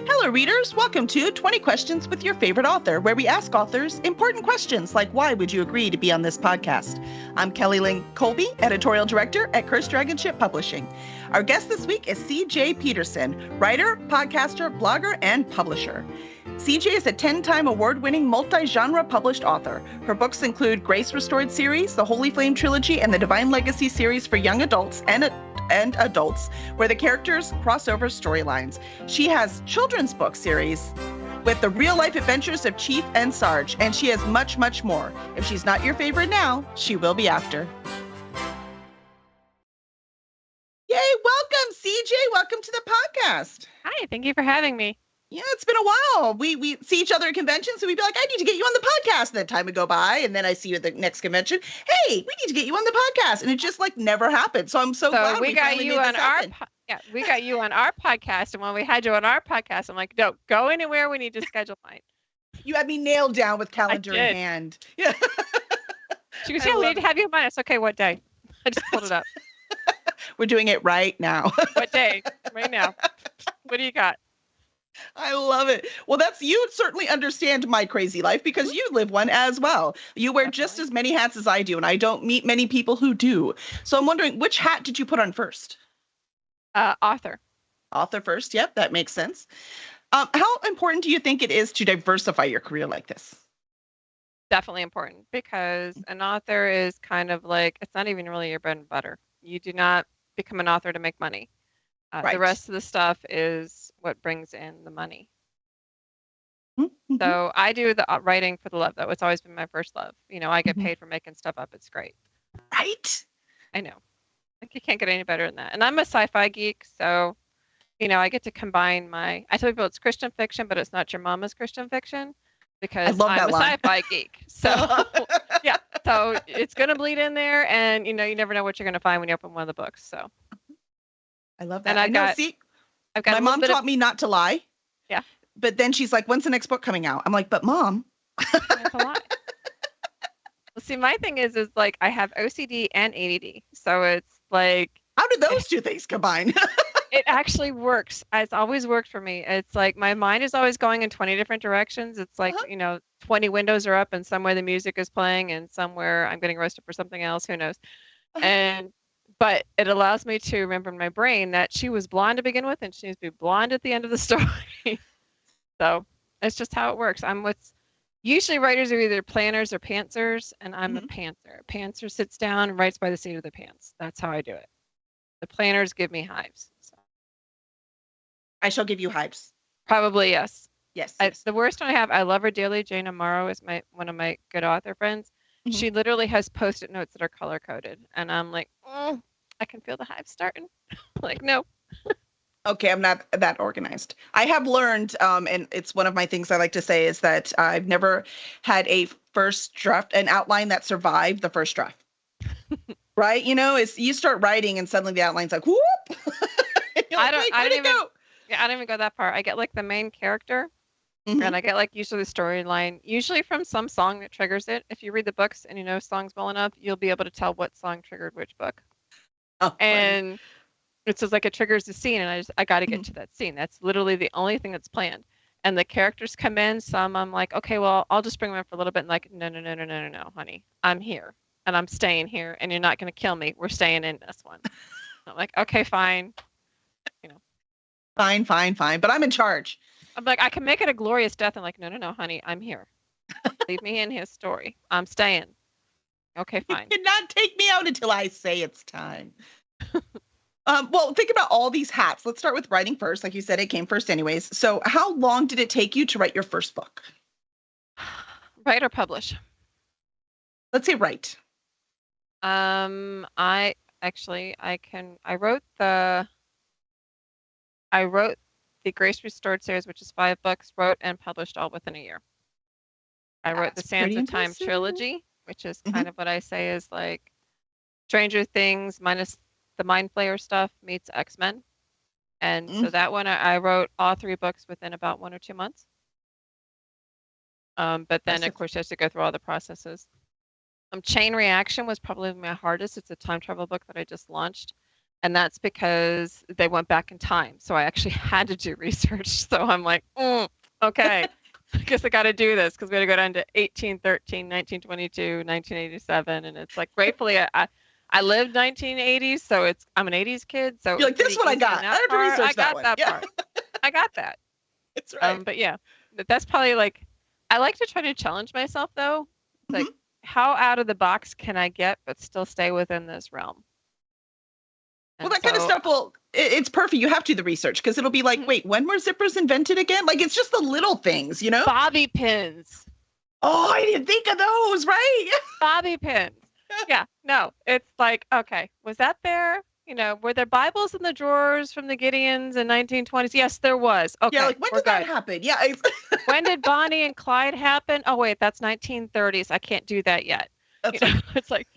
Hello, readers. Welcome to 20 Questions with Your Favorite Author, where we ask authors important questions like, why would you agree to be on this podcast? I'm Kelly Lynn Colby, Editorial Director at Cursed Dragon Ship Publishing. Our guest this week is C.J. Peterson, writer, podcaster, blogger, and publisher. CJ is a 10-time award-winning multi-genre published author. Her books include Grace Restored series, the Holy Flame trilogy, and the Divine Legacy series for young adults and adults, where the characters cross over storylines. She has children's book series with the real-life adventures of Chief and Sarge, and she has much, much more. If she's not your favorite now, she will be after. Yay, welcome, CJ. Welcome to the podcast. Hi, thank you for having me. Yeah, it's been a while. We see each other at conventions, so we'd be like, I need to get you on the podcast. And then time would go by, and then I see you at the next convention. Hey, we need to get you on the podcast. And it just like never happened. So I'm so glad we got you on our we got you on our podcast. And when we had you on our podcast, I'm like, don't go anywhere. We need to schedule mine. You had me nailed down with calendar in hand. Yeah. She goes, yeah, we need to have you on mine. It's okay. What day? I just pulled it up. We're doing it right now. What day? Right now. What do you got? I love it. Well, you certainly understand my crazy life because you live one as well. You wear just as many hats as I do, and I don't meet many people who do. So I'm wondering, which hat did you put on first? Author. Author first. Yep, that makes sense. How important do you think it is to diversify your career like this? Definitely important, because an author is kind of like, it's not even really your bread and butter. You do not become an author to make money. Right. The rest of the stuff is what brings in the money. Mm-hmm. So I do the writing for the love, though. It's always been my first love. You know, I get paid for making stuff up. It's great. Right? I know. Like, you can't get any better than that. And I'm a sci-fi geek, so, you know, I get to combine I tell people it's Christian fiction, but it's not your mama's Christian fiction, because I'm a sci-fi geek. So, yeah. So it's going to bleed in there, and, you know, you never know what you're going to find when you open one of the books. So. I love that. And my mom taught me not to lie. Yeah. But then she's like, when's the next book coming out? I'm like, but Mom. That's a lie. Well, see, my thing is like, I have OCD and ADD. So it's like. How do those two things combine? It actually works. It's always worked for me. It's like my mind is always going in 20 different directions. It's like, you know, 20 windows are up, and somewhere the music is playing, and somewhere I'm getting roasted for something else. Who knows? But it allows me to remember in my brain that she was blonde to begin with, and she needs to be blonde at the end of the story. So it's just how it works. Usually writers are either planners or pantsers, and I'm a pantser. A pantser sits down and writes by the seat of the pants. That's how I do it. The planners give me hives. So. I shall give you hives. Probably, yes. Yes. The worst one I have, I love her dearly. Jane Amaro is one of my good author friends. Mm-hmm. She literally has Post-it notes that are color-coded. And I'm like, I can feel the hives starting. Like, no. Okay, I'm not that organized. I have learned, and it's one of my things I like to say, is that I've never had a first draft, an outline that survived the first draft. Right? You know, you start writing and suddenly the outline's like, whoop! I don't even go that far. I get like the main character, and I get like usually the storyline, usually from some song that triggers it. If you read the books and you know songs well enough, you'll be able to tell what song triggered which book. Oh, and funny. It's just like it triggers the scene, and I got to get to that scene. That's literally the only thing that's planned. And the characters come in. Some I'm like, okay, well, I'll just bring them in for a little bit. And like, no, honey, I'm here, and I'm staying here, and you're not going to kill me. We're staying in this one. I'm like, okay, fine. You know. Fine. But I'm in charge. I'm like, I can make it a glorious death. I'm like, no, honey, I'm here. Leave me in his story. I'm staying. Okay, fine. You cannot take me out until I say it's time. Well, think about all these hats. Let's start with writing first. Like you said, it came first anyways. So how long did it take you to write your first book? Write or publish? Let's say write. I wrote the Grace Restored series, which is 5 books, wrote and published all within a year. I wrote the Sands of Time trilogy, which is kind of what I say is like Stranger Things minus the Mind Flayer stuff meets X-Men. And so that one, I wrote all 3 books within about 1 or 2 months. But then, of course, you have to go through all the processes. Chain Reaction was probably my hardest. It's a time travel book that I just launched. And that's because they went back in time. So I actually had to do research. So I'm like, okay, I guess I got to do this because we had to go down to 1813, 1922, 1987. And it's like, gratefully, I lived 1980s. So I'm an 80s kid. So you're like, this one I got. I have to research that one. I got that part. I got that. That's right. But yeah, that's probably like, I like to try to challenge myself though. It's like, how out of the box can I get, but still stay within this realm? Well, that kind of stuff it's perfect. You have to do the research because it'll be like, wait, when were zippers invented again? Like, it's just the little things, you know? Bobby pins. Oh, I didn't think of those, right? Bobby pins. Yeah, no, it's like, okay, was that there? You know, were there Bibles in the drawers from the Gideons in 1920s? Yes, there was. Okay, yeah, like, when did that happen? Yeah. When did Bonnie and Clyde happen? Oh, wait, that's 1930s. I can't do that yet. That's right. It's like,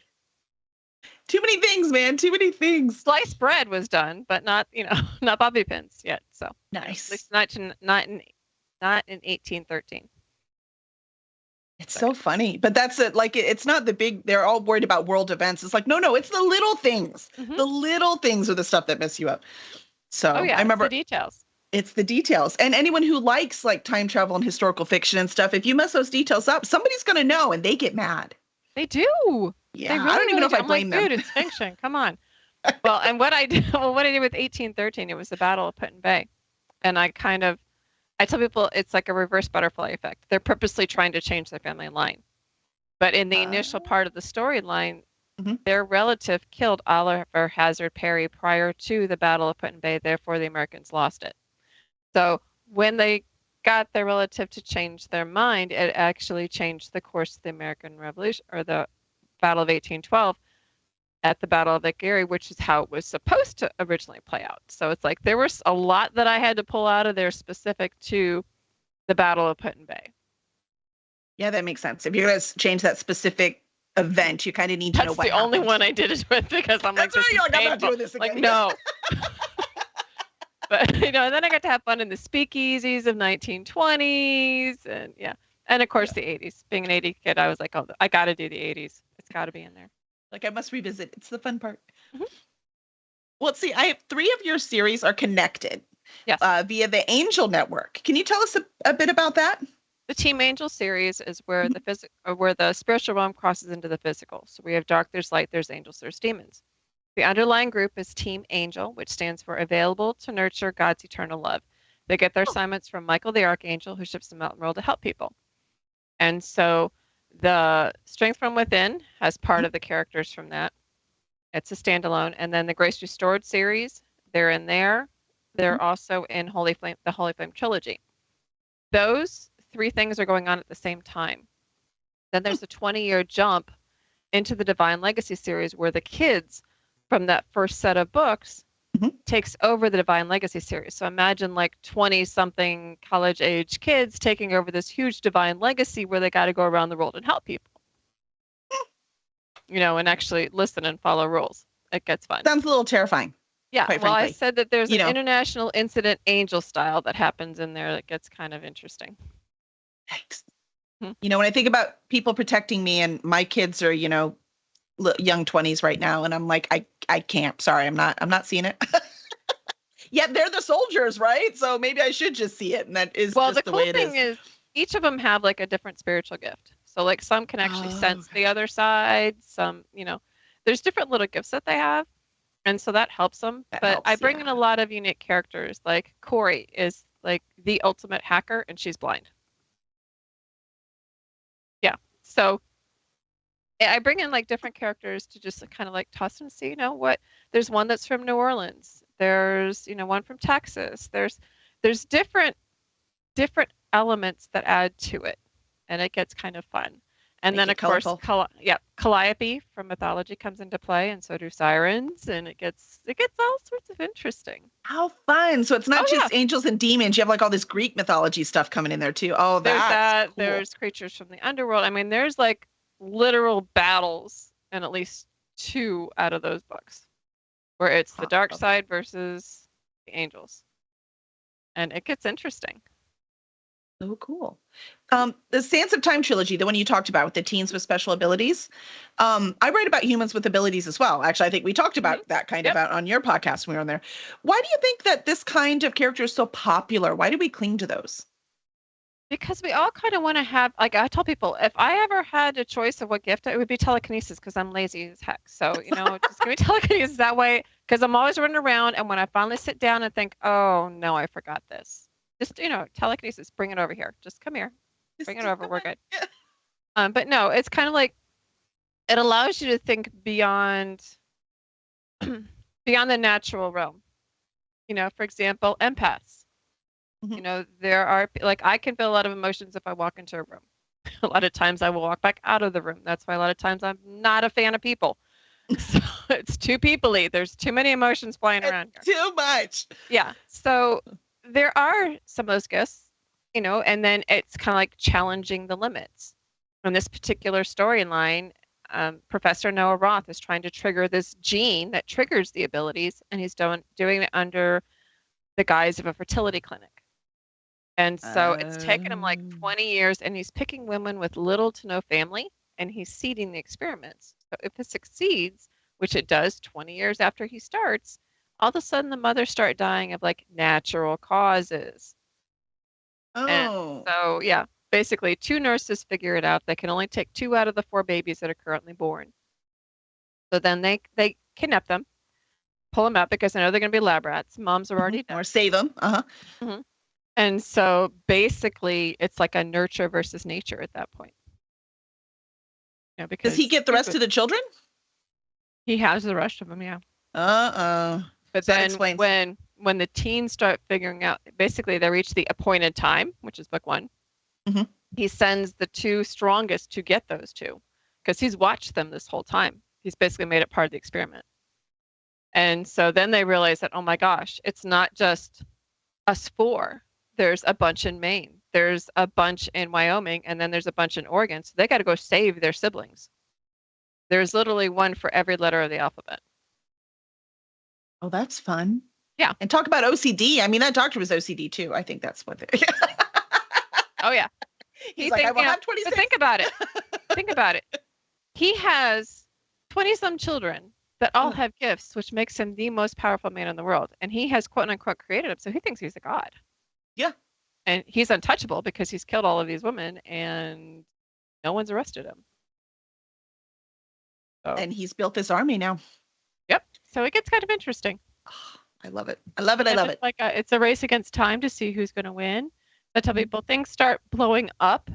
too many things, man. Too many things. Sliced bread was done, but not, not bobby pins yet. So nice. At least not in 1813. It's so funny, but that's it. Like, it's not the big. They're all worried about world events. It's like, no, it's the little things. The little things are the stuff that mess you up. So I remember it's the details. It's the details. And anyone who likes like time travel and historical fiction and stuff, if you mess those details up, somebody's going to know and they get mad. They do. Yeah, really I don't even know if I blame them. Dude, it's fiction. Come on. Well, and what I did with 1813, it was the Battle of Put-in Bay. And I tell people it's like a reverse butterfly effect. They're purposely trying to change their family line. But in the initial part of the storyline, their relative killed Oliver Hazard Perry prior to the Battle of Put-in Bay. Therefore, the Americans lost it. So when they got their relative to change their mind, it actually changed the course of the American Revolution, or the Battle of 1812 at the Battle of Lake Erie, which is how it was supposed to originally play out. So it's like there was a lot that I had to pull out of there specific to the Battle of Put-in Bay. Yeah, that makes sense. If you're going to change that specific event, you kind of need to know what That's the only one I did it with because I'm like, I'm not doing this again. Like, no. But, and then I got to have fun in the speakeasies of 1920s and yeah. And of course the 80s. Being an 80s kid, I was like, oh, I got to do the 80s. It's got to be in there. Like I must revisit. It's the fun part. Well, let's see. I have 3 of your series are connected via the Angel Network. Can you tell us a bit about that? The Team Angel series is where where the spiritual realm crosses into the physical. So we have dark, there's light, there's angels, there's demons. The underlying group is Team Angel, which stands for Available to Nurture God's Eternal Love. They get their assignments from Michael the Archangel, who ships them out in the world to help people. And so the Strength from Within has part of the characters from that. It's a standalone. And then the Grace Restored series, they're in there. They're also in the Holy Flame trilogy. Those 3 things are going on at the same time. Then there's a 20-year jump into the Divine Legacy series where the kids from that first set of books takes over the Divine Legacy series. So imagine like 20-something college-age kids taking over this huge Divine Legacy where they got to go around the world and help people. And actually listen and follow rules. It gets fun. Sounds a little terrifying. Yeah, well, I said that there's an international incident angel style that happens in there that gets kind of interesting. Thanks. When I think about people protecting me and my kids are, young 20s right now, and I'm like, I can't. Sorry, I'm not seeing it. Yet they're the soldiers, right? So maybe I should just see it, and that is just the way it is. Well, the cool thing is each of them have like a different spiritual gift. So like some can actually sense the other side. Some, there's different little gifts that they have, and so that helps them. But I bring in a lot of unique characters. Like Corey is like the ultimate hacker, and she's blind. Yeah, so I bring in like different characters to just kind of like toss and see, what. There's one that's from New Orleans. There's one from Texas. There's different elements that add to it, and it gets kind of fun. And then of course, Calliope from mythology comes into play, and so do sirens, and it gets all sorts of interesting. How fun! So it's not just angels and demons. You have like all this Greek mythology stuff coming in there too. Oh, that's cool. There's creatures from the underworld. I mean, there's like literal battles in at least 2 out of those books, where it's the dark side versus the angels, and it gets interesting. Oh, cool. The Sands of Time trilogy, the one you talked about with the teens with special abilities. I write about humans with abilities as well. Actually, I think we talked about that kind of out on your podcast when we were on there. Why do you think that this kind of character is so popular? Why do we cling to those? Because we all kind of want to have, like I tell people, if I ever had a choice of what gift, it would be telekinesis because I'm lazy as heck. So, just give me telekinesis that way because I'm always running around. And when I finally sit down and think, oh, no, I forgot this. Just, telekinesis, bring it over here. Just come here. Bring it over. We're good. But no, it's kind of like it allows you to think beyond the natural realm. For example, empaths. There are, like, I can feel a lot of emotions if I walk into a room. A lot of times I will walk back out of the room. That's why a lot of times I'm not a fan of people. So it's too people-y. There's too many emotions flying around here. Too much. Yeah. So there are some of those gifts, and then it's kind of like challenging the limits. On this particular storyline, Professor Noah Roth is trying to trigger this gene that triggers the abilities, and he's doing it under the guise of a fertility clinic. And so it's taken him like 20 years, and he's picking women with little to no family, and he's seeding the experiments. So if it succeeds, which it does 20 years after he starts, all of a sudden the mothers start dying of like natural causes. Oh. And so, yeah, basically 2 nurses figure it out. They can only take 2 out of the 4 babies that are currently born. So then they kidnap them, pull them out because they know they're going to be lab rats. Moms are already dead. Or save them. And so basically it's like a nurture versus nature at that point. Because does he get the rest of the children? He has the rest of them, yeah. But so then when the teens start figuring out, basically they reach the appointed time, which is book 1. He sends the 2 strongest to get those 2 because he's watched them this whole time. He's basically made it part of the experiment. And so then they realize that, oh my gosh, it's not just us 4. There's a bunch in Maine. There's a bunch in Wyoming, and then there's a bunch in Oregon. So they got to go save their siblings. There's literally one for every letter of the alphabet. Oh, that's fun. Yeah. And talk about OCD. I mean, that doctor was OCD too. I think that's what they Oh, yeah. He's like, I will have 26. But think about it. Think about it. He has 20-some children that all have gifts, which makes him the most powerful man in the world. And he has, quote unquote, created them. So he thinks he's a god. Yeah. And he's untouchable because he's killed all of these women and no one's arrested him. So. And he's built this army now. Yep. So it gets kind of interesting. Oh, I love it. I love it. I love it. Like it's a race against time to see who's going to win. I tell people things start blowing up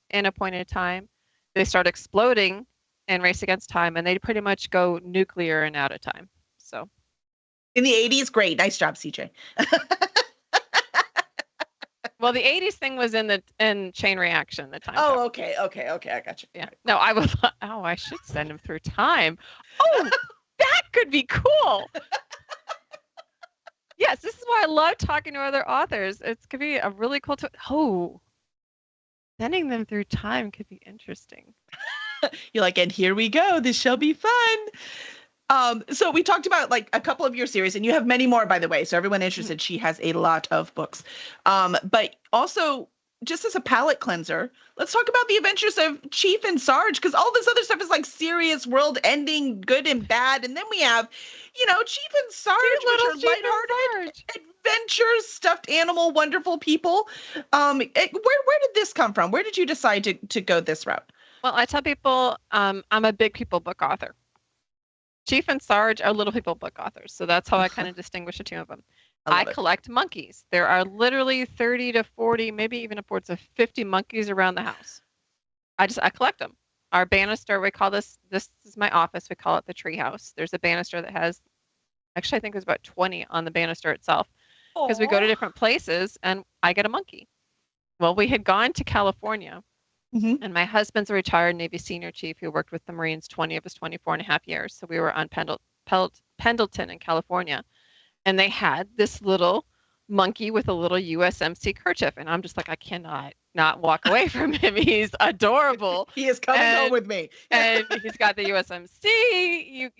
in a point in time. They start exploding and race against time, and they pretty much go nuclear and out of time. So in the 80s, great. Nice job, CJ. Well, the 80s thing was in chain reaction, the time. Oh, okay. I got you. Yeah. No, I should send him through time. Oh, that could be cool. Yes, this is why I love talking to other authors. It could be a really cool sending them through time could be interesting. You're like, and here we go. This shall be fun. So we talked about like a couple of your series, and you have many more, by the way. So everyone interested, she has a lot of books. But also, just as a palate cleanser, let's talk about the adventures of Chief and Sarge, because all this other stuff is like serious, world-ending, good and bad. And then we have, Chief and Sarge, which are lighthearted adventures, stuffed animal, wonderful people. Where did this come from? Where did you decide to go this route? Well, I tell people I'm a big people book author. Chief and Sarge are little people book authors. So that's how I kind of distinguish the 2 of them. I collect monkeys. There are literally 30 to 40, maybe even upwards of 50 monkeys around the house. I collect them. Our banister, we call this is my office. We call it the tree house. There's a banister that has, actually, I think there's about 20 on the banister itself because we go to different places and I get a monkey. Well, we had gone to California. And my husband's a retired Navy senior chief who worked with the Marines 20 of his 24 and a half years. So we were on Pendleton in California. And they had this little monkey with a little USMC kerchief. And I'm just like, I cannot not walk away from him. He's adorable. He is coming home with me. And he's got the USMC.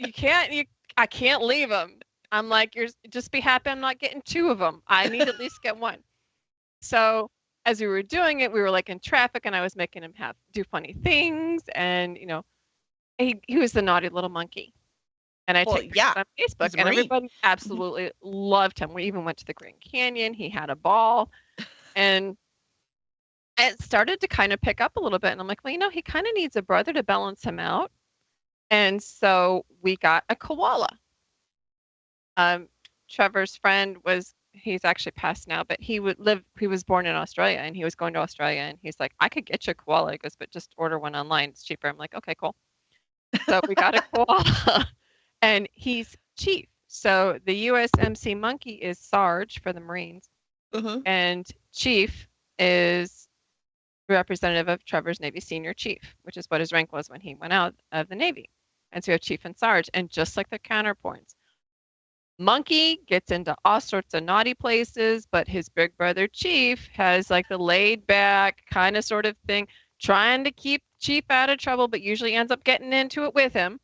I can't leave him. I'm like, just be happy I'm not getting 2 of them. I need at least get 1. So as we were doing it, we were like in traffic, and I was making him do funny things, and he was the naughty little monkey. And I took pictures on Facebook, and everybody absolutely loved him. We even went to the Grand Canyon. He had a ball, and it started to kind of pick up a little bit. And I'm like, well, he kind of needs a brother to balance him out. And so we got a koala. Trevor's friend he's actually passed now, but he was born in Australia, and he was going to Australia, and he's like, I could get you a koala. He goes, but just order one online. It's cheaper. I'm like, okay, cool. So we got a koala. And he's Chief. So the USMC monkey is Sarge for the Marines. And Chief is representative of Trevor's Navy Senior Chief, which is what his rank was when he went out of the Navy. And so you have Chief and Sarge. And just like the counterpoints, Monkey gets into all sorts of naughty places, but his big brother Chief has like the laid back kind of sort of thing, trying to keep Chief out of trouble, but usually ends up getting into it with him.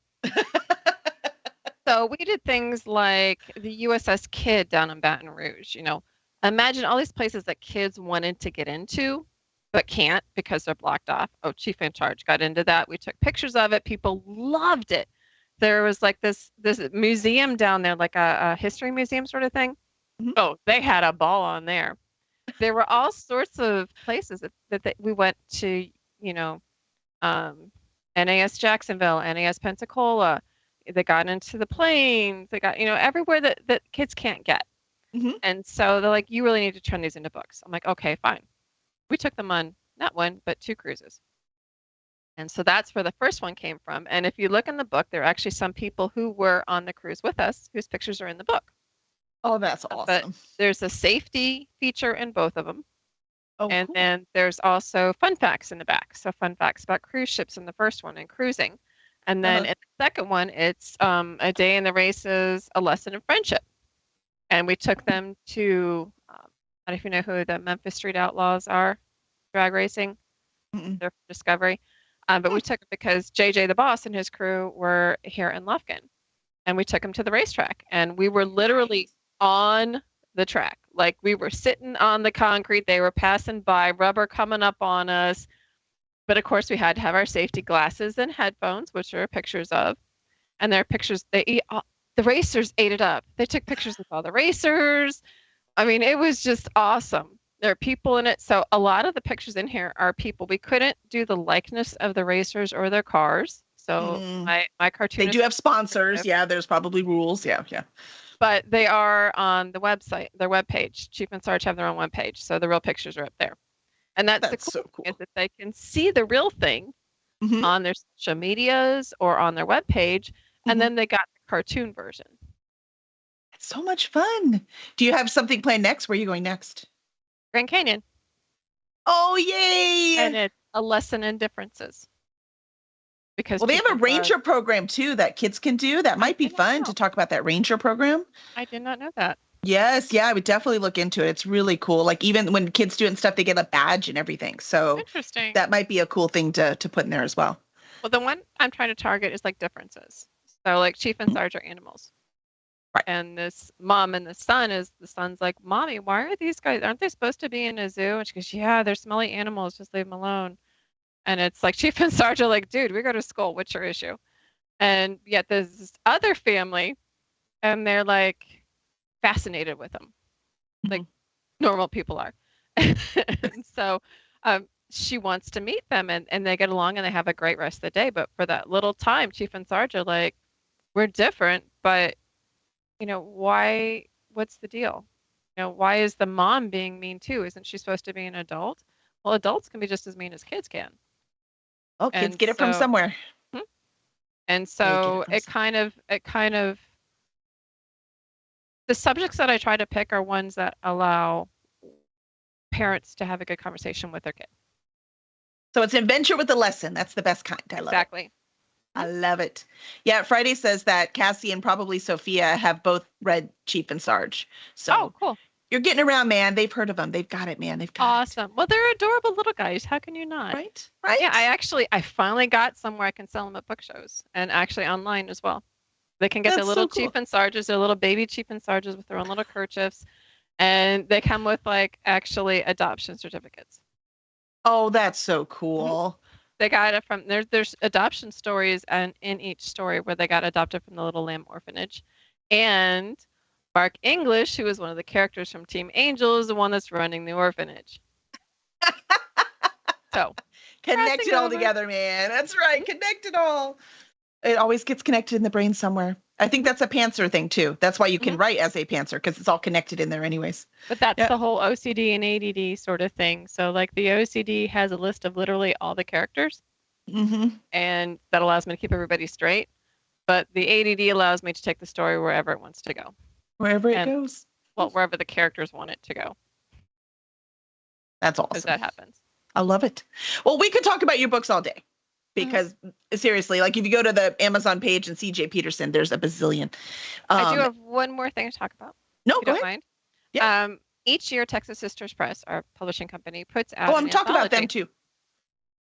So we did things like the USS Kidd down in Baton Rouge. Imagine all these places that kids wanted to get into, but can't because they're blocked off. Oh, Chief in Charge got into that. We took pictures of it. People loved it. There was like this museum down there, like a history museum sort of thing. Oh, they had a ball on there. There were all sorts of places that we went to, NAS Jacksonville, NAS Pensacola. They got into the plains. They got, everywhere that kids can't get. And so they're like, you really need to turn these into books. I'm like, okay, fine. We took them on not one, but 2 cruises. And so that's where the first one came from. And if you look in the book, there are actually some people who were on the cruise with us whose pictures are in the book. Oh, that's awesome. But there's a safety feature in both of them. Oh, and cool. Then there's also fun facts in the back. So fun facts about cruise ships in the first one and cruising. And then in the second one, it's a day in the races, a lesson in friendship. And we took them to, I don't know if you know who the Memphis Street Outlaws are, drag racing. They're from Discovery. But we took them because JJ the boss and his crew were here in Lufkin. And we took them to the racetrack. And we were literally on the track. Like we were sitting on the concrete. They were passing by, rubber coming up on us. But of course, we had to have our safety glasses and headphones, which there are pictures of. And there are pictures. The racers ate it up. They took pictures with all the racers. I mean, it was just awesome. There are people in it. So a lot of the pictures in here are people. We couldn't do the likeness of the racers or their cars. So my cartoon. They do have sponsors. Yeah, there's probably rules. Yeah. But they are on the website, their webpage. Chief and Sarge have their own webpage. So the real pictures are up there. And that's the cool thing is that they can see the real thing on their social medias or on their webpage. And then they got the cartoon version. It's so much fun. Do you have something planned next? Where are you going next? Grand Canyon. Oh, yay! And it's a lesson in differences. Because they have a ranger program, too, that kids can do. That might be fun to talk about that ranger program. I did not know that. Yes, yeah, I would definitely look into it. It's really cool. Like even when kids do it and stuff, they get a badge and everything. So interesting. That might be a cool thing to put in there as well. Well, the one I'm trying to target is like differences. So like Chief and Sarge are animals. Right. And this mom and the son's like, Mommy, why are these guys, aren't they supposed to be in a zoo? And she goes, yeah, they're smelly animals. Just leave them alone. And it's like Chief and Sarge are like, dude, we go to school. What's your issue? And yet there's this other family and they're like, fascinated with them like normal people are. And so she wants to meet them and they get along and they have a great rest of the day. But for that little time, Chief and Sarge are like, we're different, but why, what's the deal? Why is the mom being mean too? Isn't she supposed to be an adult? Well, adults can be just as mean as kids can. Oh, kids get it from somewhere. And so it kind of the subjects that I try to pick are ones that allow parents to have a good conversation with their kid. So it's an adventure with a lesson. That's the best kind. I love it. Exactly. I love it. Yeah, Friday says that Cassie and probably Sophia have both read Chief and Sarge. So cool. You're getting around, man. They've heard of them. They've got it, man. They've got it. Awesome. Well, they're adorable little guys. How can you not? Right. Yeah, I finally got somewhere I can sell them at book shows and actually online as well. They can get their little Chief and Sarges, their little baby Chief and Sarges with their own little kerchiefs. And they come with like actually adoption certificates. Oh, that's so cool. They got it from there's adoption stories and in each story where they got adopted from the Little Lamb Orphanage. And Mark English, who is one of the characters from Team Angel, is the one that's running the orphanage. So connect it all together, man. That's right. Connect it all. It always gets connected in the brain somewhere. I think that's a pantser thing too. That's why you can write as a pantser, because it's all connected in there anyways. But that's the whole OCD and ADD sort of thing. So like the OCD has a list of literally all the characters. And that allows me to keep everybody straight. But the ADD allows me to take the story wherever it wants to go. Wherever it goes. Well, wherever the characters want it to go. That's awesome. Because that happens. I love it. Well, we could talk about your books all day. Because seriously, like if you go to the Amazon page and see J. Peterson, there's a bazillion. I do have one more thing to talk about. No, go ahead. Mind. Yeah. Each year, Texas Sisters Press, our publishing company, puts out. I'm talking about them too.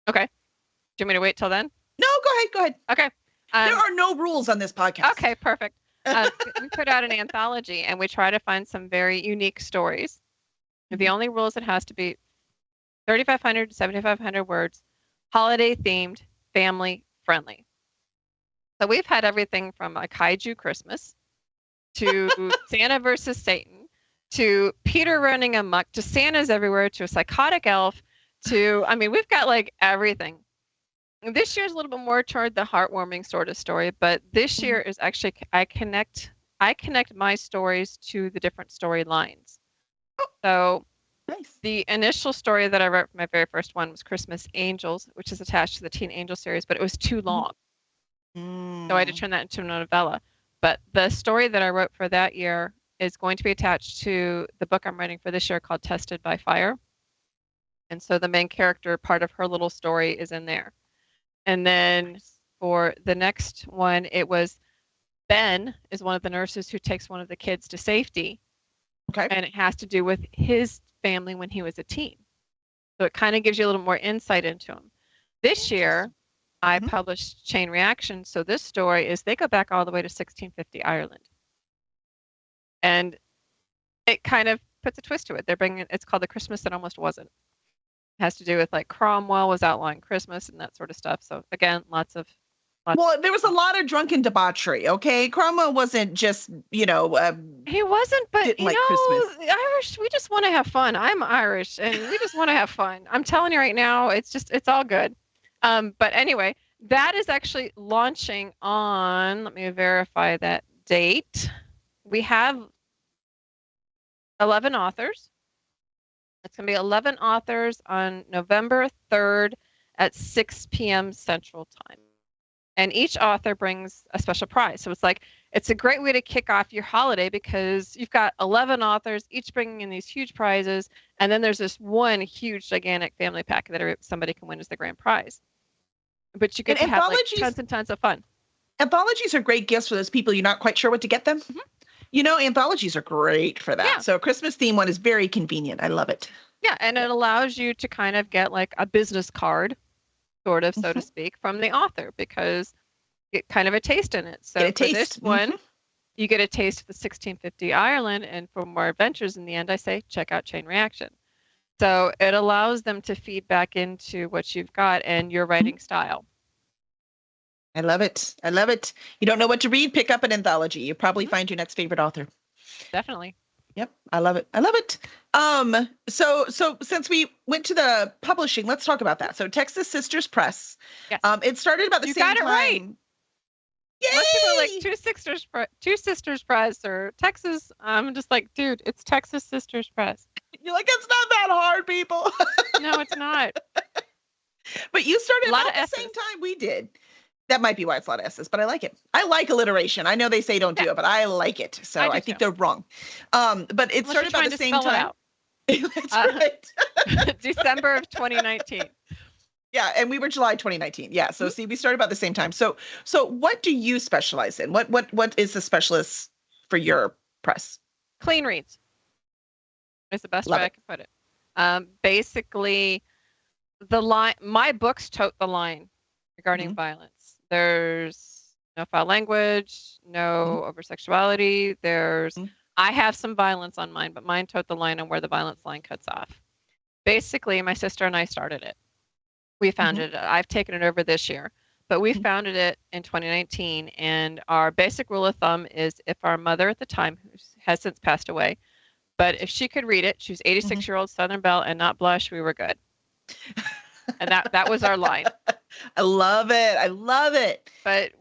Okay. Do you want me to wait till then? No, go ahead. Okay. There are no rules on this podcast. Okay, perfect. We put out an anthology, and we try to find some very unique stories. The only rule is it has to be 3,500 to 7,500 words, holiday themed, family friendly. So we've had everything from a kaiju Christmas to Santa versus Satan to Peter running amok to Santa's everywhere to a psychotic elf to, I mean, we've got like everything. This year's a little bit more toward the heartwarming sort of story, but this year is actually I connect my stories to the different storylines. So nice. The initial story that I wrote for my very first one was Christmas Angels, which is attached to the Teen Angel series, but it was too long. So I had to turn that into a novella. But the story that I wrote for that year is going to be attached to the book I'm writing for this year called Tested by Fire. And so the main character, part of her little story is in there. And then for the next one, it was Ben is one of the nurses who takes one of the kids to safety. Okay. And it has to do with his family when he was a teen. So it kind of gives you a little more insight into him. This year, I published Chain Reaction. So this story is they go back all the way to 1650 Ireland. And it kind of puts a twist to it. It's called The Christmas That Almost Wasn't. It has to do with like Cromwell was outlawing Christmas and that sort of stuff. So again, lots of. Well, there was a lot of drunken debauchery. Okay, Cromwell wasn't just he wasn't, but Christmas. Irish, we just want to have fun. I'm Irish, and we just want to have fun. I'm telling you right now, it's all good. But anyway, that is actually launching on. Let me verify that date. We have 11 authors. It's going to be 11 authors on November 3rd at 6 p.m. Central Time. And each author brings a special prize. So it's a great way to kick off your holiday because you've got 11 authors, each bringing in these huge prizes. And then there's this one huge, gigantic family pack that somebody can win as the grand prize. But you get to have tons and tons of fun. Anthologies are great gifts for those people you're not quite sure what to get them. Anthologies are great for that. Yeah. So a Christmas theme one is very convenient. I love it. Yeah, and it allows you to kind of get like a business card, sort of, so to speak, from the author because you get kind of a taste in it. So for this one, you get a taste of the 1650 Ireland, and for more adventures in the end, I say check out Chain Reaction. So it allows them to feed back into what you've got and your writing style. I love it. I love it. You don't know what to read? Pick up an anthology. You'll probably find your next favorite author. Definitely. Yep. I love it. I love it. So since we went to the publishing, let's talk about that. So Texas Sisters Press. Yes. It started about the same time. You got it right. Yay! Most people are like Two Sisters Press or Texas. I'm just like, dude, it's Texas Sisters Press. You're like, it's not that hard, people. No, it's not. But you started about the same time we did. That might be why it's a lot of S's, but I like it. I like alliteration. I know they say don't do it, but I like it. So I think they're wrong. But it started about the same time. That's right. December of 2019. Yeah, and we were July 2019. Yeah, so see, we started about the same time. So what do you specialize in? What is the specialist for your press? Clean reads. Is the best way I can put it. Basically, my books tote the line regarding violence. There's no foul language, no over-sexuality. There's I have some violence on mine, but mine toed the line on where the violence line cuts off. Basically, my sister and I started it. We founded it. I've taken it over this year, but we founded it in 2019. And our basic rule of thumb is if our mother at the time, who has since passed away, but if she could read it, she was 86-year-old Southern Belle, and not blush, we were good. And that was our line. I love it. I love it. But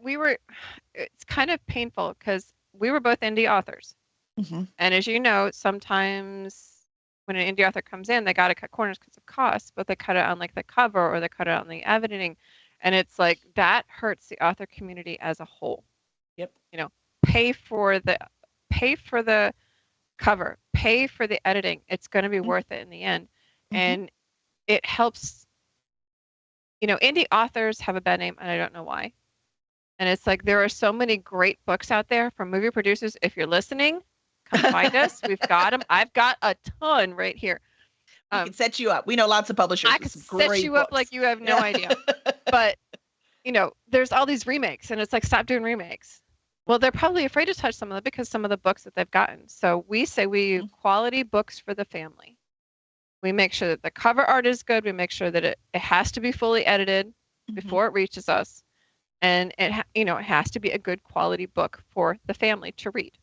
it's kind of painful because we were both indie authors. And as you know, sometimes when an indie author comes in, they got to cut corners because of cost, but they cut it on like the cover or they cut it on the editing. And it's like that hurts the author community as a whole. Yep. You know, pay for the cover, pay for the editing. It's going to be worth it in the end. And it helps, you know, indie authors have a bad name and I don't know why. And it's like, there are so many great books out there from movie producers. If you're listening, come find us. We've got them. I've got a ton right here. We can set you up. We know lots of publishers. I could set you up like you have no idea. But, you know, there's all these remakes and it's like, stop doing remakes. Well, they're probably afraid to touch some of them because some of the books that they've gotten. So we say we use quality books for the family. We make sure that the cover art is good. We make sure that it has to be fully edited before it reaches us. And it has to be a good quality book for the family to read.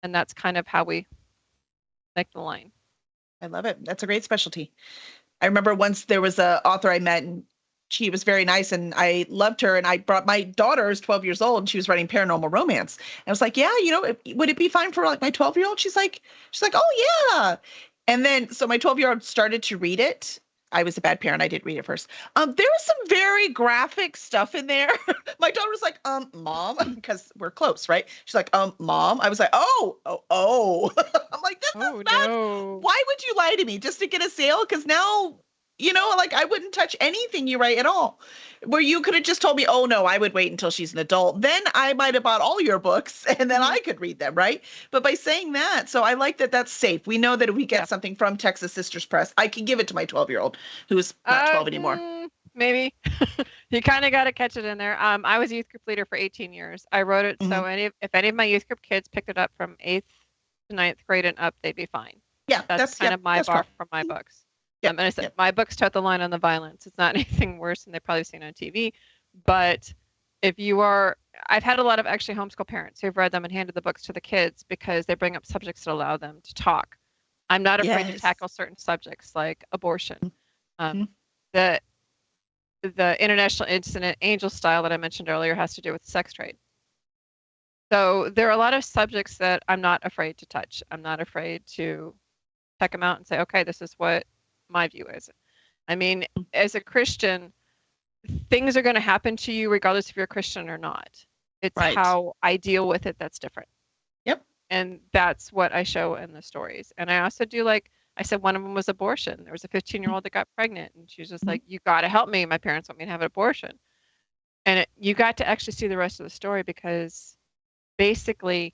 And that's kind of how we make the line. I love it. That's a great specialty. I remember once there was an author I met and she was very nice and I loved her. And I brought my daughter, who's 12 years old, and she was writing paranormal romance. And I was like, yeah, you know, would it be fine for like my 12-year-old? She's like, oh yeah. And then, so my 12-year-old started to read it. I was a bad parent. I did read it first. There was some very graphic stuff in there. My daughter was like, Mom, because we're close, right? She's like, Mom. I was like, oh. I'm like, this is not. No. Why would you lie to me just to get a sale? Because now, you know, like I wouldn't touch anything you write at all. Where you could have just told me, oh no, I would wait until she's an adult. Then I might have bought all your books and then I could read them, right? But by saying that, so I like that that's safe. We know that if we get something from Texas Sisters Press, I can give it to my 12-year-old who's not 12 anymore. Maybe. You kind of got to catch it in there. I was a youth group leader for 18 years. I wrote it so if any of my youth group kids picked it up from 8th to 9th grade and up, they'd be fine. Yeah, that's kind of my bar for my books. And I said, my books toed the line on the violence. It's not anything worse than they've probably seen on TV. But if you are, I've had a lot of actually homeschool parents who've read them and handed the books to the kids because they bring up subjects that allow them to talk. I'm not afraid to tackle certain subjects like abortion. The international incident angel style that I mentioned earlier has to do with sex trade. So there are a lot of subjects that I'm not afraid to touch. I'm not afraid to check them out and say, okay, this is what my view is. I mean, as a Christian, things are going to happen to you regardless if you're a Christian or not. It's how I deal with it that's different. Yep. And that's what I show in the stories. And I also do, like I said, one of them was abortion. There was a 15-year-old that got pregnant and she was just like, you got to help me. My parents want me to have an abortion. And you got to actually see the rest of the story because basically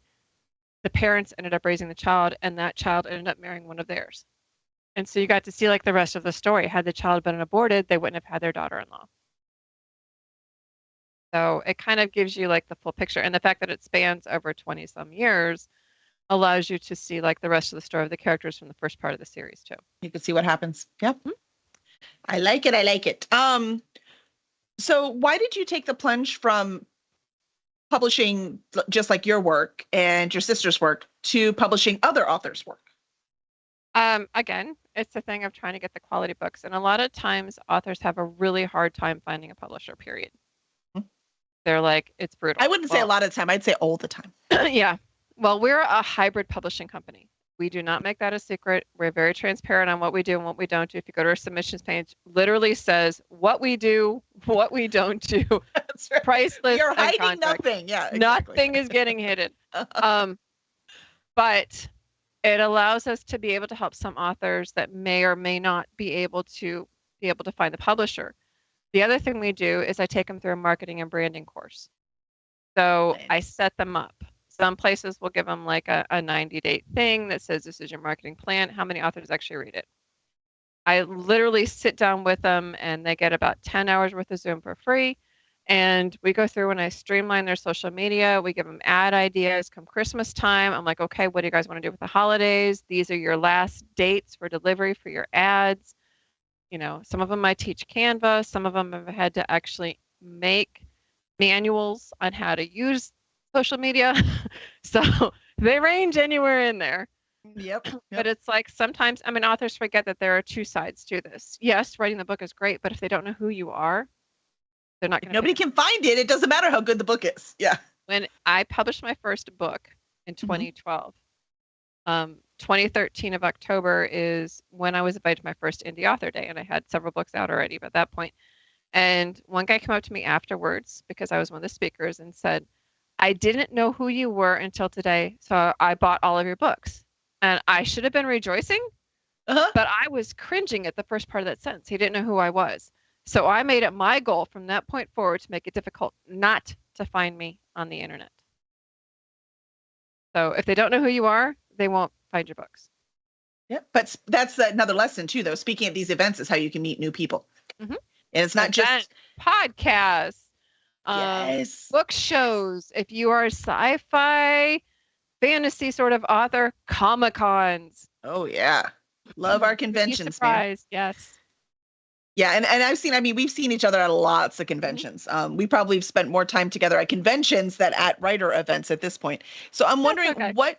the parents ended up raising the child and that child ended up marrying one of theirs. And so you got to see like the rest of the story. Had the child been aborted, they wouldn't have had their daughter-in-law. So it kind of gives you like the full picture. And the fact that it spans over 20 some years allows you to see like the rest of the story of the characters from the first part of the series too. You can see what happens. Yep. I like it. So why did you take the plunge from publishing just like your work and your sister's work to publishing other authors' work? Again, it's the thing of trying to get the quality books. And a lot of times authors have a really hard time finding a publisher, period. They're like, it's brutal. I wouldn't say a lot of the time. I'd say all the time. Yeah. Well, we're a hybrid publishing company. We do not make that a secret. We're very transparent on what we do and what we don't do. If you go to our submissions page, literally says what we do, what we don't do. That's right. Price list. You're hiding nothing. Yeah, exactly. Nothing is getting hidden. But it allows us to be able to help some authors that may or may not be able to find the publisher. The other thing we do is I take them through a marketing and branding course. So I set them up. Some places will give them like a 90-day thing that says this is your marketing plan. How many authors actually read it? I literally sit down with them and they get about 10 hours worth of Zoom for free. And we go through and I streamline their social media. We give them ad ideas come Christmas time. I'm like, okay, what do you guys want to do with the holidays? These are your last dates for delivery for your ads. Some of them I teach Canva. Some of them have had to actually make manuals on how to use social media. So they range anywhere in there. Yep. But it's like sometimes, authors forget that there are two sides to this. Yes, writing the book is great, but if they don't know who you are, they're not going to. Nobody can find it. It doesn't matter how good the book is. Yeah. When I published my first book in 2012, 2013 of October is when I was invited to my first Indie Author Day, and I had several books out already by that point. And one guy came up to me afterwards because I was one of the speakers and said, I didn't know who you were until today, so I bought all of your books. And I should have been rejoicing, but I was cringing at the first part of that sentence. He didn't know who I was. So I made it my goal from that point forward to make it difficult not to find me on the internet. So if they don't know who you are, they won't find your books. Yeah, but that's another lesson too, though. Speaking at these events is how you can meet new people. Mm-hmm. And it's not just podcasts, yes, book shows. If you are a sci-fi, fantasy sort of author, Comic-Cons. Oh yeah, love our conventions, man. Yes. Yeah, and we've seen each other at lots of conventions. We probably have spent more time together at conventions than at writer events at this point. So I'm wondering what.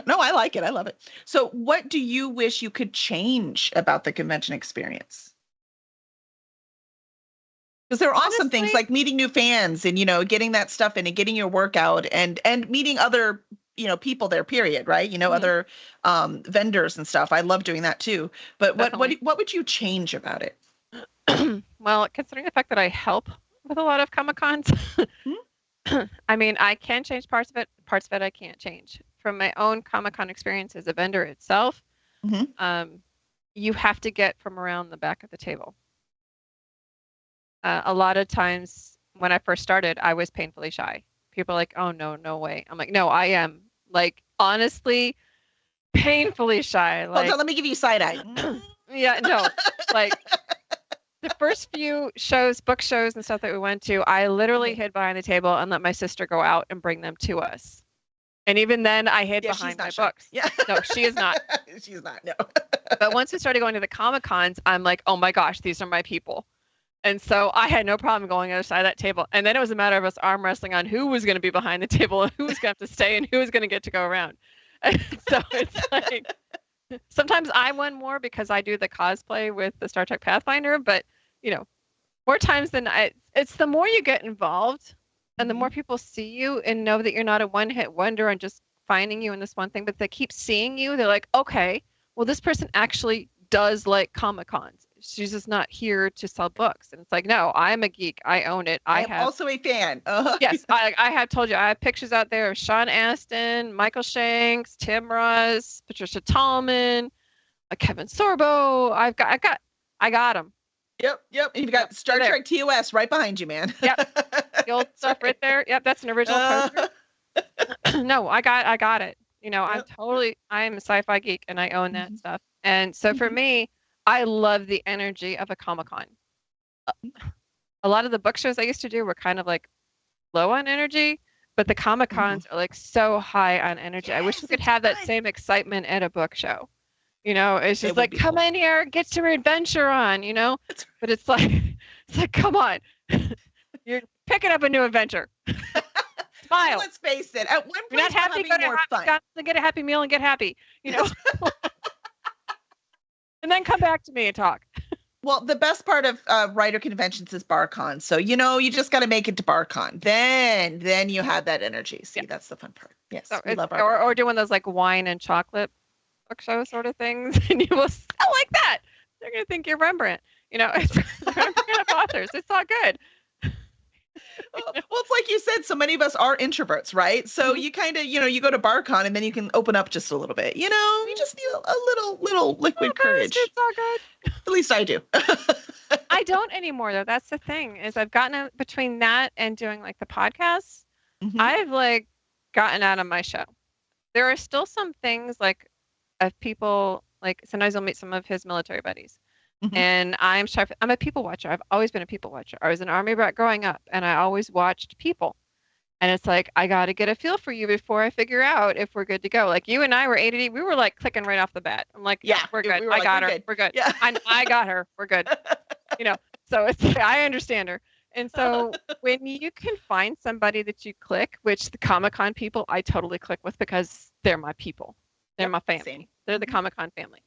No, I like it. I love it. So what do you wish you could change about the convention experience? Because there are awesome things like meeting new fans and, getting that stuff in and getting your work out and meeting other, people there, period, right? Other vendors and stuff. I love doing that too. But what would you change about it? Well, considering the fact that I help with a lot of Comic-Cons, I can change parts of it I can't change. From my own Comic-Con experience as a vendor itself, you have to get from around the back of the table. A lot of times when I first started, I was painfully shy. People are like, oh, no way. I'm like, no, I am. Like, honestly, painfully shy. Like, hold on, let me give you side eye. Yeah, no. Like, the first few book shows and stuff that we went to, I literally hid behind the table and let my sister go out and bring them to us. And even then, I hid behind my books. Yeah. No, she is not. She's not, no. But once we started going to the Comic-Cons, I'm like, oh my gosh, these are my people. And so I had no problem going on the other side of that table. And then it was a matter of us arm wrestling on who was going to be behind the table and who was going to have to stay and who was going to get to go around. And so it's like, sometimes I won more because I do the cosplay with the Star Trek Pathfinder, but, more times than it's the more you get involved and the more people see you and know that you're not a one-hit wonder and just finding you in this one thing, but they keep seeing you. They're like, okay, well, this person actually does like Comic-Cons. She's just not here to sell books. And it's like, no, I'm a geek. I own it. I have also a fan. Yes, I have told you. I have pictures out there of Sean Astin, Michael Shanks, Tim Russ, Patricia Tallman, Kevin Sorbo. I got them. Yep. And you've got Star Trek TOS right behind you, man. Yep. The old stuff right there. Yep, that's an original poster. No, I got it. Yep. I'm a sci-fi geek and I own that stuff. And so for me, I love the energy of a Comic-Con. A lot of the book shows I used to do were kind of like low on energy, but the Comic-Cons are like so high on energy. Yes, I wish we could have that same excitement at a book show. It's just like, come in here, get your adventure on, but it's like, come on, you're picking up a new adventure. Smile. Let's face it. At one point, you're not happy, go to get a Happy Meal and get happy, and then come back to me and talk. Well, the best part of writer conventions is BarCon. So, you just got to make it to BarCon. Then you have that energy. See, that's the fun part. Yes, so we love or doing those like wine and chocolate book show sort of things, and you will sell like that. They're gonna think you're Rembrandt. It's Rembrandt authors. It's all good. Well, it's like you said, so many of us are introverts, right? So you kind of, you go to BarCon and then you can open up just a little bit. You just need a little liquid courage. It's all good. At least I do. I don't anymore, though. That's the thing, is I've gotten between that and doing like the podcasts, I've like gotten out of my show. There are still some things like of people, like sometimes I'll meet some of his military buddies. Mm-hmm. And I'm a people watcher. I've always been a people watcher. I was an Army brat growing up, and I always watched people. And it's like, I got to get a feel for you before I figure out if we're good to go. Like you and I were ADD. We were like clicking right off the bat. I'm like, yeah, we're good. I got her. We're good. Yeah. I got her. We're good. So it's, I understand her. And so when you can find somebody that you click, which the Comic-Con people, I totally click with because they're my people. They're my family. Same. They're the Comic-Con family.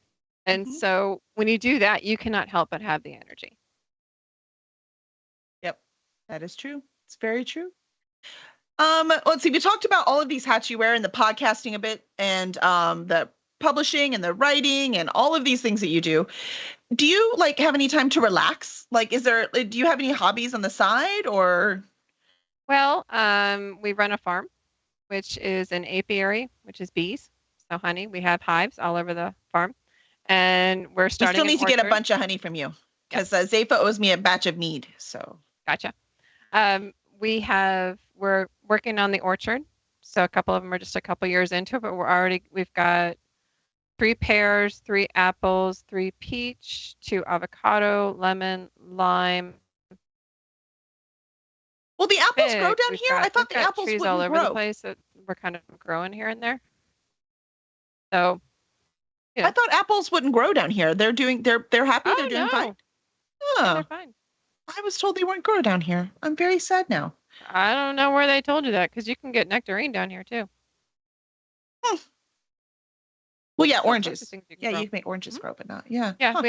And so when you do that, you cannot help but have the energy. Yep, that is true. It's very true. Let's see. We talked about all of these hats you wear and the podcasting a bit, and the publishing and the writing and all of these things that you do. Do you like have any time to relax? Like, do you have any hobbies on the side or? Well, we run a farm, which is an apiary, which is bees. So honey, we have hives all over the farm, and we're starting. We still need to get a bunch of honey from you because Zepha owes me a batch of mead. So gotcha. We're working on the orchard. So a couple of them are just a couple years into it, but we've got 3 pears, 3 apples, 3 peach, 2 avocado, lemon, lime. Well, the apples grow down here. I thought the apples trees all over the place that we're kind of growing here and there. So, I thought apples wouldn't grow down here. They're happy. They're doing fine. Yeah, they're fine. I was told they wouldn't grow down here. I'm very sad now. I don't know where they told you that because you can get nectarine down here too. Well, yeah, oranges. You can make oranges grow, but not. Yeah. Yeah,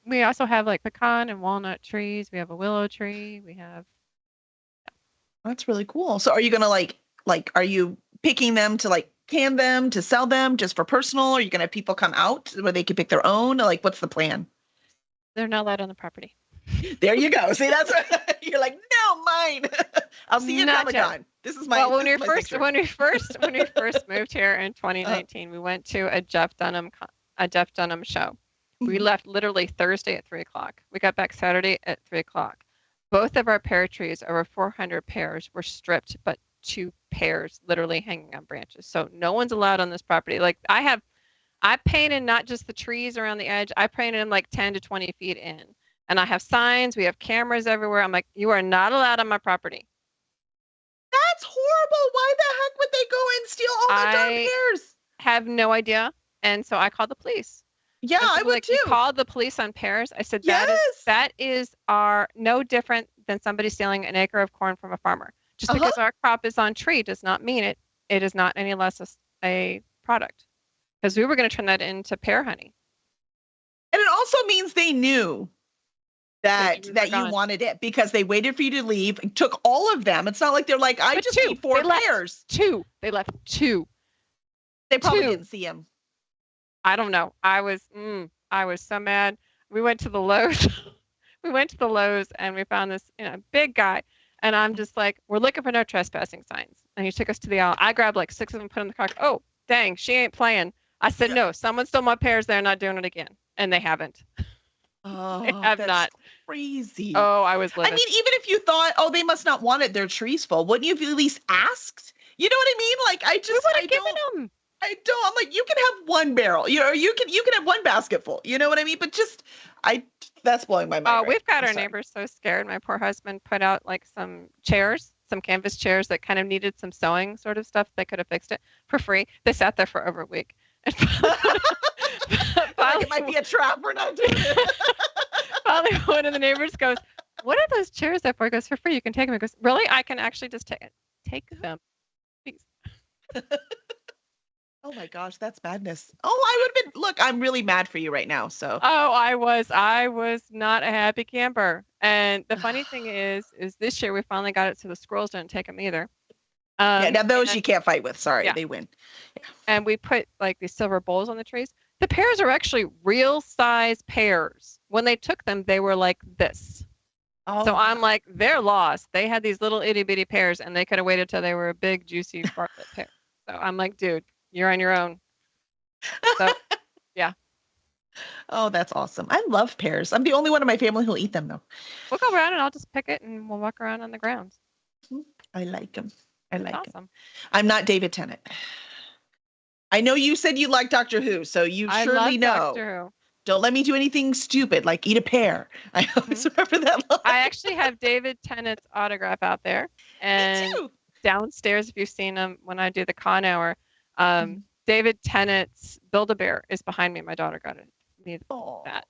we also have like pecan and walnut trees. We have a willow tree. We have. That's really cool. So, are you gonna are you picking them to can them to sell them just for personal? Or are you gonna have people come out where they can pick their own? Like, what's the plan? They're not allowed on the property. There you go. See, that's what you're like. No, mine. I'll see you at Comic-Con. This is my. Well, when we first moved here in 2019, we went to a Jeff Dunham show. We left literally Thursday at 3:00. We got back Saturday at 3:00. Both of our pear trees, over 400 pears, were stripped, but 2 pears literally hanging on branches. So no one's allowed on this property. Like I painted not just the trees around the edge. I painted them like 10 to 20 feet in. And I have signs. We have cameras everywhere. I'm like, you are not allowed on my property. That's horrible. Why the heck would they go and steal all the darn pears? Have no idea. And so I called the police. Yeah, I would too. You called the police on pears. I said, that is no different than somebody stealing an acre of corn from a farmer. Just because our crop is on tree does not mean it is not any less a product. Because we were going to turn that into pear honey. And it also means they knew that you wanted it because they waited for you to leave and took all of them. It's not like they're like, I just need 4 pears. 2. They left 2. They probably didn't see him. I don't know. I was so mad. We went to the Lowe's. And we found this big guy. And I'm just like, we're looking for no trespassing signs. And he took us to the aisle. I grabbed like 6 of them, put them in the car. Oh, dang, she ain't playing. I said, no, someone stole my pears. They're not doing it again. And they haven't. Oh, they have that's not. Crazy. Oh, I was livid. I mean, even if you thought, they must not want it, their tree's full, wouldn't you have at least asked? You know what I mean? Like, I don't. I'm like, you can have 1 barrel, you can have 1 basket full. You know what I mean? But that's blowing my mind. Oh, we've got our neighbors so scared. My poor husband put out like some canvas chairs that kind of needed some sewing sort of stuff. They could have fixed it for free. They sat there for over a week. It might be a trap. We're not doing it. Finally, one of the neighbors goes, "What are those chairs there for?" He goes, "For free. You can take them." He goes, "Really? I can actually just take them, please." Oh my gosh, that's madness. Oh, I would have been. Look, I'm really mad for you right now. So. Oh, I was not a happy camper. And the funny thing is this year we finally got it so the squirrels didn't take them either. Now those you can't fight with. Sorry, they win. Yeah. And we put like these silver bowls on the trees. The pears are actually real size pears. When they took them, they were like this. Oh. So I'm like, they're lost. They had these little itty bitty pears, and they could have waited till they were a big, juicy Bartlett pear. So I'm like, dude, you're on your own. So, yeah. Oh, that's awesome. I love pears. I'm the only one in my family who'll eat them, though. We'll go around and I'll just pick it and we'll walk around on the grounds. I like them. I like awesome. them. I'm not David Tennant. I know you said you like Doctor Who, so you surely know. Doctor Who. Don't let me do anything stupid like eat a pear. I always remember that line. I actually have David Tennant's autograph out there. And Me too. Downstairs, if you've seen him when I do the con hour, David Tennant's Build-A-Bear is behind me. My daughter got me that.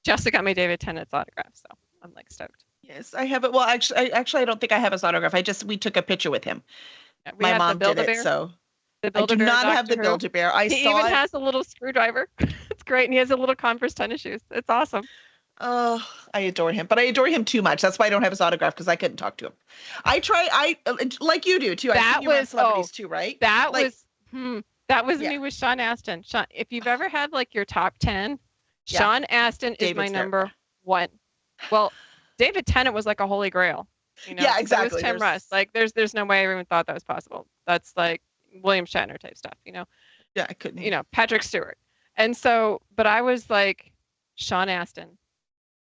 Jessica got me David Tennant's autograph, so I'm like stoked. Yes, I have it. Well, actually, I don't think I have his autograph. We took a picture with him. Yeah, my mom did it, so I do not have the Build-A-Bear. He even has a little screwdriver. It's great, and he has a little Converse tennis shoes. It's awesome. Oh, I adore him, but I adore him too much. That's why I don't have his autograph, because I couldn't talk to him. I like you do too. That was celebrities too, right? That was me with Sean Astin. If you've ever had like your top 10, Sean Astin is my number 1. Well, David Tennant was like a holy grail. Yeah, exactly. So was Tim Russ. Like, there's no way I even thought that was possible. That's like William Shatner type stuff, Yeah, I couldn't. Patrick Stewart. And so, but I was like, Sean Astin.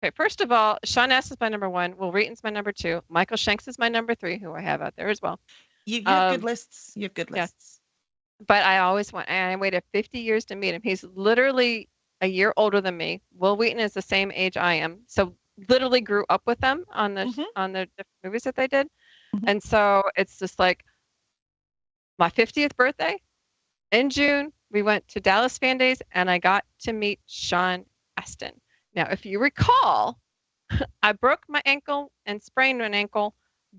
Okay, first of all, Sean Astin's my number 1. Will Wheaton's my number 2. Michael Shanks is my number 3, who I have out there as well. You have good lists. You have good lists. But I waited 50 years to meet him. He's literally a year older than me. Will Wheaton is the same age I am. So literally grew up with them on the different movies that they did. And so it's just like my 50th birthday in June, we went to Dallas Fan Days and I got to meet Sean Astin. Now, if you recall, I broke my ankle and sprained an ankle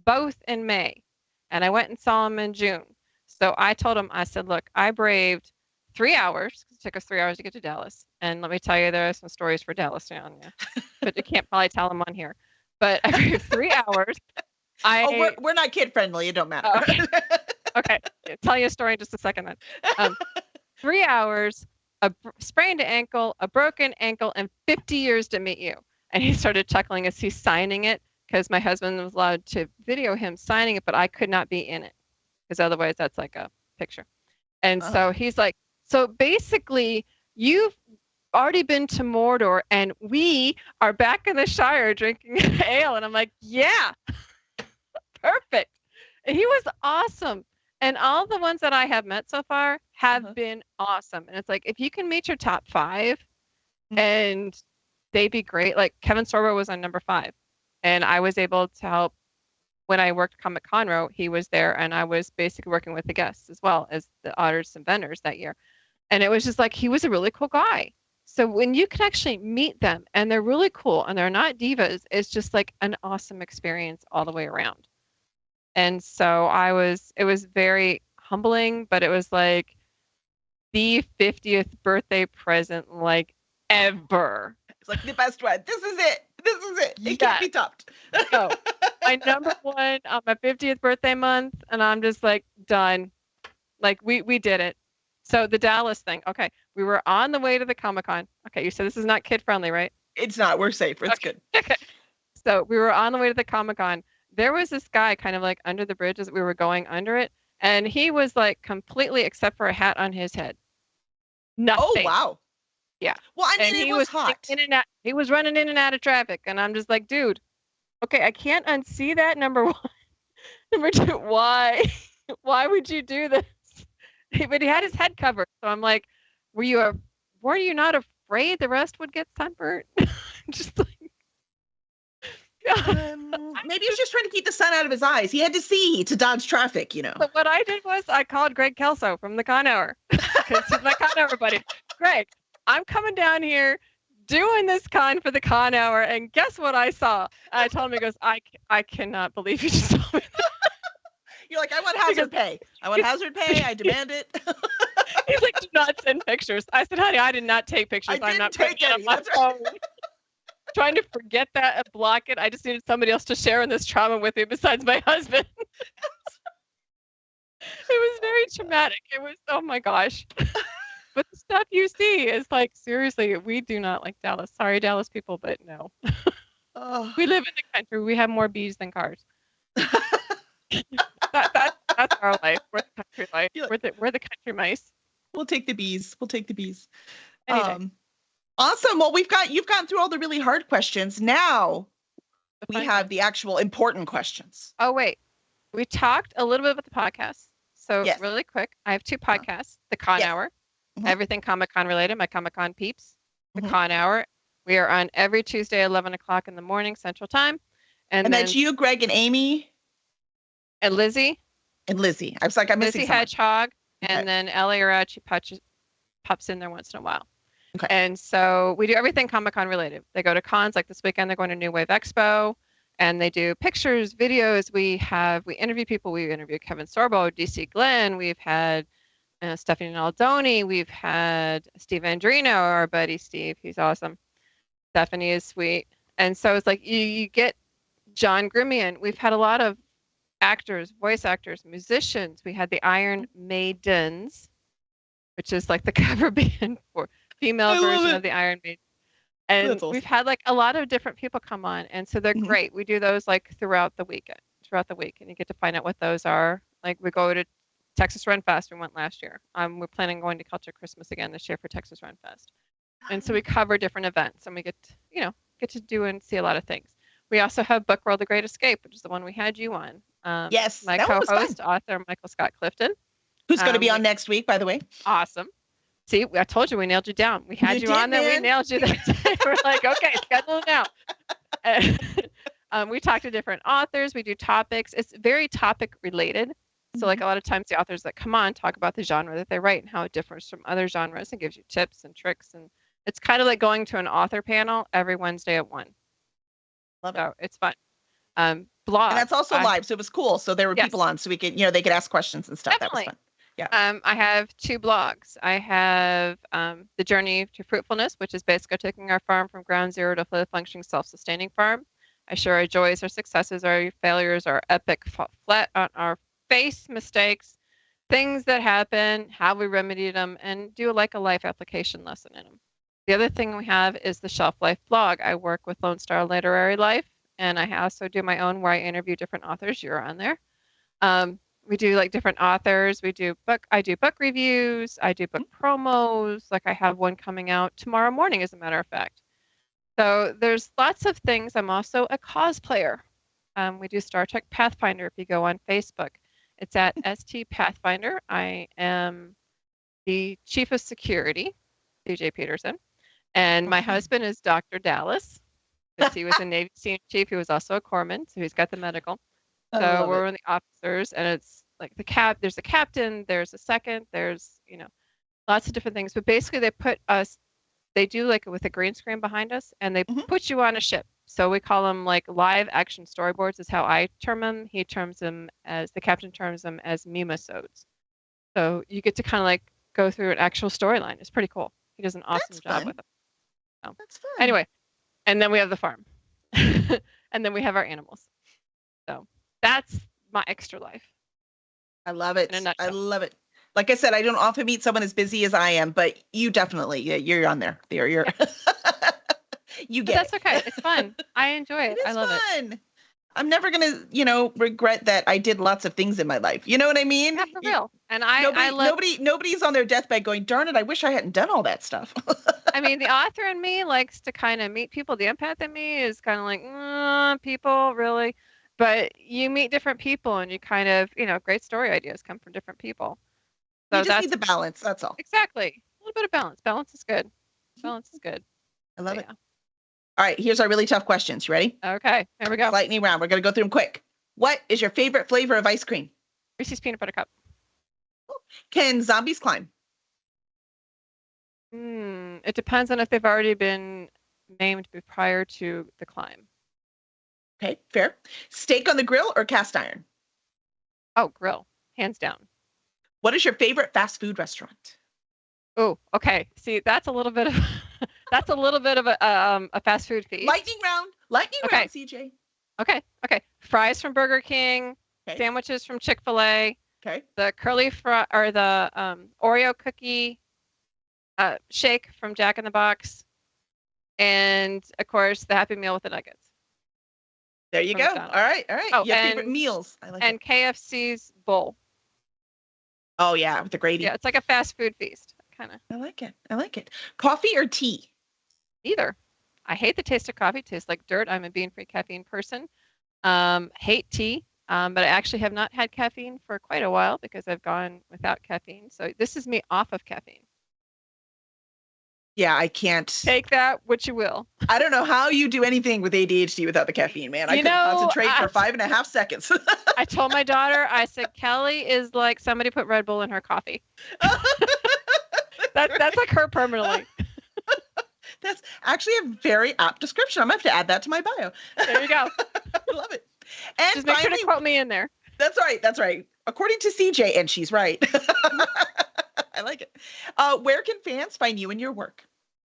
both in May, and I went and saw him in June. So I told him, I said, look, I braved 3 hours. It took us 3 hours to get to Dallas. And let me tell you, there are some stories for Dallas now, but I can't probably tell them on here. But I braved 3 hours. We're not kid friendly. It don't matter. Okay. Tell you a story in just a second then. 3 hours, a sprained ankle, a broken ankle, and 50 years to meet you. And he started chuckling as he's signing it, because my husband was allowed to video him signing it, but I could not be in it, because otherwise that's like a picture. And so he's like, so basically you've already been to Mordor and we are back in the Shire drinking ale. And I'm like, yeah, perfect. And he was awesome. And all the ones that I have met so far have been awesome. And it's like, if you can meet your top 5 and they'd be great. Like Kevin Sorbo was on number 5, and I was able to help when I worked Comic Conroe. He was there, and I was basically working with the guests as well as the auditors and vendors that year. And it was just like, he was a really cool guy. So when you can actually meet them and they're really cool and they're not divas, it's just like an awesome experience all the way around. And so it was very humbling, but it was like the 50th birthday present like ever. It's like the best one. This is it. It can't be topped. So my number 1 on my 50th birthday month, and I'm just like done. Like we did it. So the Dallas thing. Okay, we were on the way to the Comic-Con. Okay, you said this is not kid friendly, right? It's not. We're safe. It's good. Okay. So we were on the way to the Comic-Con. There was this guy kind of like under the bridge as we were going under it, and he was like completely, except for a hat on his head. Nothing. Oh wow. Yeah. Well, I mean, he was hot. He was running in and out of traffic, and I'm just like, dude, okay, I can't unsee that. Number 1. Number 2, why? Why would you do this? But he had his head covered, so I'm like, were you not afraid the rest would get sunburned? Just like, maybe he was just trying to keep the sun out of his eyes. He had to see to dodge traffic, So what I did was I called Greg Kelso from the Con Hour, because he's my Con Hour buddy. Greg, I'm coming down here doing this con for the Con Hour, and guess what I saw? I told him, he goes, I cannot believe you just told me that. You're like, I want hazard pay. I demand it. He's like, do not send pictures. I said, honey, I did not take pictures. I'm not take any. That's right. Trying to forget that and block it. I just needed somebody else to share in this trauma with me besides my husband. It was very traumatic. It was, oh my gosh. But the stuff you see is like, seriously, we do not like Dallas. Sorry, Dallas people, but no. We live in the country. We have more bees than cars. That's our life. We're the country life. We're the country mice. We'll take the bees. Any Awesome. Well, you've gone through all the really hard questions. Now we have the actual important questions. Oh, wait. We talked a little bit about the podcast. So really quick, I have 2 podcasts, the Con Hour, everything Comic-Con related, my Comic-Con peeps, The Con Hour. We are on every Tuesday, 11 o'clock in the morning, Central Time. And that's you, Greg, and Amy? And Lizzie. And Lizzie. I was like, I'm missing Lizzie someone. Hedgehog. Okay. And then Ellie Arachi pops in there once in a while. Okay. And so we do everything Comic-Con related. They go to cons, like this weekend they're going to New Wave Expo, and they do pictures, videos. We interview people. We interviewed Kevin Sorbo, DC Glenn. We've had Stephanie Naldoni. We've had Steve Andrino, our buddy Steve. He's awesome. Stephanie is sweet. And so it's like you get John Grimion. We've had a lot of actors, voice actors, musicians. We had the Iron Maidens, which is like the cover band for female version of the Iron Maiden. And awesome. We've had like a lot of different people come on, and so they're great. We do those like throughout the week, and you get to find out what those are. Like we go to Texas Run Fest. We went last year. We're planning on going to Culture Christmas again this year for Texas Run Fest. And so we cover different events, and we get to do and see a lot of things. We also have Book World: The Great Escape, which is the one we had you on. Yes, my co-host, author Michael Scott Clifton, who's going to be on next week, by the way. Awesome. See, I told you we nailed you down. We had you on there. We nailed you that day. We're like, okay, schedule it now. We talk to different authors. We do topics. It's very topic related. So like a lot of times the authors that come on talk about the genre that they write and how it differs from other genres and gives you tips and tricks. And it's kind of like going to an author panel every Wednesday at 1. Love it. So it's fun. Blog. And that's also live. So it was cool. So there were people on so we could, they could ask questions and stuff. Definitely. That was fun. Yeah. I have 2 blogs. I have The Journey to Fruitfulness, which is basically taking our farm from ground zero to a fully functioning, self-sustaining farm. I share our joys, our successes, our failures, our epic flat on our face mistakes, things that happen, how we remedied them, and do like a life application lesson in them. The other thing we have is the Shelf Life blog. I work with Lone Star Literary Life, and I also do my own where I interview different authors. You're on there. We do like different authors. I do book reviews. I do book promos. Like I have one coming out tomorrow morning, as a matter of fact. So there's lots of things. I'm also a cosplayer. We do Star Trek Pathfinder if you go on Facebook. It's at ST Pathfinder. I am the chief of security, CJ Peterson. And my husband is Dr. Dallas, because he was a Navy senior chief. He was also a corpsman, so he's got the medical. So we're in the officers, and it's like there's a captain, there's a second, there's, lots of different things. But basically they do like with a green screen behind us, and they put you on a ship. So we call them like live action storyboards is how I term them. The captain terms them as memisodes. So you get to kind of like go through an actual storyline. It's pretty cool. He does an awesome job with it. So, that's fun. Anyway, and then we have the farm. And then we have our animals. So that's my extra life. I love it. I love it. Like I said, I don't often meet someone as busy as I am, but you definitely, you're on there. You get that's okay. It's fun. I enjoy it. I love it. I'm never going to, regret that I did lots of things in my life. You know what I mean? Yeah, for real. And nobody's on their deathbed going, darn it, I wish I hadn't done all that stuff. I mean, the author in me likes to kind of meet people. The empath in me is kind of like, people, really? But you meet different people and you kind of, great story ideas come from different people. So you just need the balance. That's all. Exactly. A little bit of balance. Balance is good. Balance is good. I love it. All right. Here's our really tough questions. You ready? Okay. Here we go. Lightning round. We're going to go through them quick. What is your favorite flavor of ice cream? Reese's Peanut Butter Cup. Can zombies climb? It depends on if they've already been named prior to the climb. Okay. Fair. Steak on the grill or cast iron? Oh, grill. Hands down. What is your favorite fast food restaurant? Oh, okay. See, that's a little bit of a fast food feast. Lightning round, CJ. Okay. Fries from Burger King, sandwiches from Chick-fil-A. Okay. The curly or the Oreo cookie shake from Jack in the Box, and of course the Happy Meal with the nuggets. There you go. McDonald's. All right. Oh, your favorite meals. I like it. KFC's bowl. Oh yeah, with the gravy. Yeah, it's like a fast food feast, kind of. I like it. Coffee or tea? Either. I hate the taste of coffee. It tastes like dirt. I'm a bean-free caffeine person. Hate tea, but I actually have not had caffeine for quite a while because I've gone without caffeine. So this is me off of caffeine. Yeah, I can't. Take that, what you will. I don't know how you do anything with ADHD without the caffeine, man. I couldn't concentrate for 5.5 seconds. I told my daughter, I said, Kelly is like somebody put Red Bull in her coffee. That's like her permanently. That's actually a very apt description. I'm going to have to add that to my bio. There you go. I love it. And just make sure to quote me in there. That's right. That's right. According to CJ, and she's right. I like it. Where can fans find you and your work?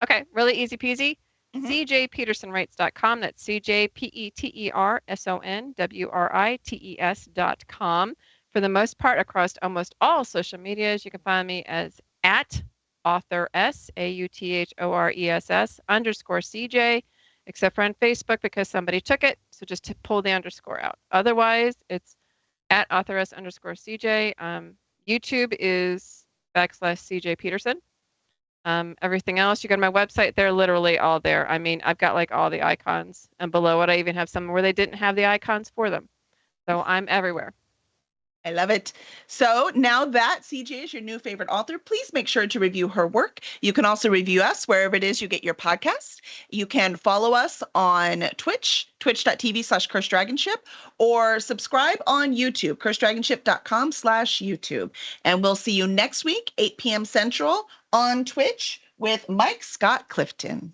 Okay, really easy peasy. CJPetersonwrites.com. That's CJPetersonwrites.com. For the most part, across almost all social medias, you can find me as at authoress, AUTHORESS _CJ, except for on Facebook because somebody took it. So just to pull the underscore out. Otherwise, it's at authoress _CJ. YouTube is /CJ Peterson. Everything else, you go to my website, they're literally all there. I mean, I've got like all the icons, and below it, I even have some where they didn't have the icons for them. So I'm everywhere. I love it. So now that CJ is your new favorite author, please make sure to review her work. You can also review us wherever it is you get your podcast. You can follow us on Twitch, twitch.tv/CurseDragonship, or subscribe on YouTube, cursedragonship.com/YouTube. And we'll see you next week, 8 p.m. Central on Twitch with Mike Scott Clifton.